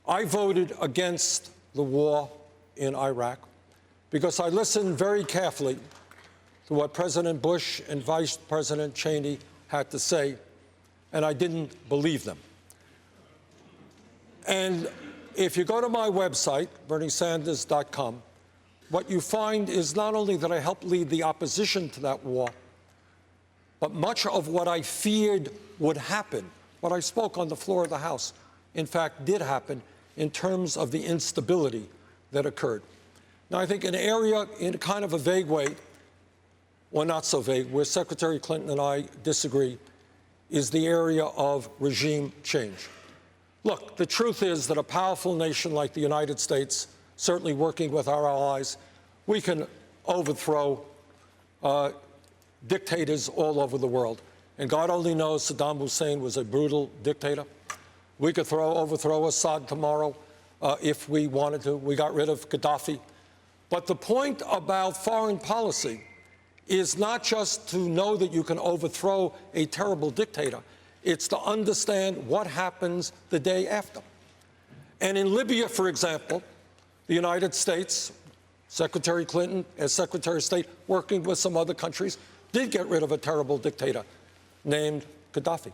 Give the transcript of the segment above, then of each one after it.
I voted against the war in Iraq because I listened very carefully to what President Bush and Vice President Cheney had to say, and I didn't believe them. And if you go to my website, berniesanders.com, what you find is not only that I helped lead the opposition to that war, but much of what I feared would happen, what I spoke on the floor of the House, in fact, did happen in terms of the instability that occurred. Now, I think an area in kind of a vague way, or not so vague, where Secretary Clinton and I disagree, is the area of regime change. Look, the truth is that a powerful nation like the United States, certainly working with our allies, we can overthrow dictators all over the world. And God only knows Saddam Hussein was a brutal dictator. We could overthrow Assad tomorrow if we wanted to. We got rid of Gaddafi. But the point about foreign policy is not just to know that you can overthrow a terrible dictator. It's to understand what happens the day after. And in Libya, for example, the United States, Secretary Clinton, as Secretary of State, working with some other countries, did get rid of a terrible dictator named Gaddafi.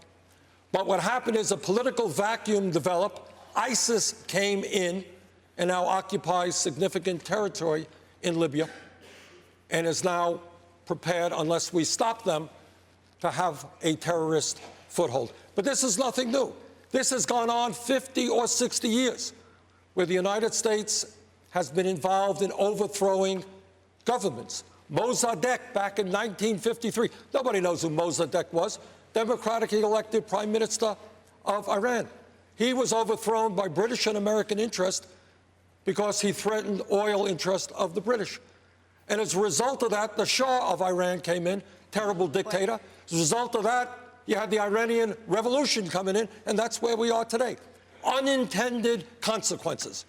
But what happened is a political vacuum developed. ISIS came in and now occupies significant territory in Libya and is now prepared, unless we stop them, to have a terrorist foothold. But this is nothing new. This has gone on 50 or 60 years, where the United States has been involved in overthrowing governments. Mossadegh back in 1953. Nobody knows who Mossadegh was. Democratically elected Prime Minister of Iran. He was overthrown by British and American interest because he threatened oil interest of the British. And as a result of that, the Shah of Iran came in, terrible dictator. As a result of that, you had the Iranian Revolution coming in, and that's where we are today. Unintended consequences.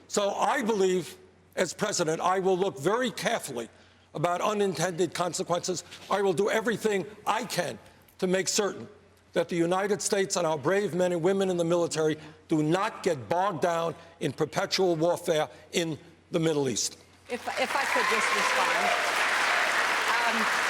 So I believe, as president, I will look very carefully about unintended consequences. I will do everything I can to make certain that the United States and our brave men and women in the military do not get bogged down in perpetual warfare in the Middle East. If I could just respond.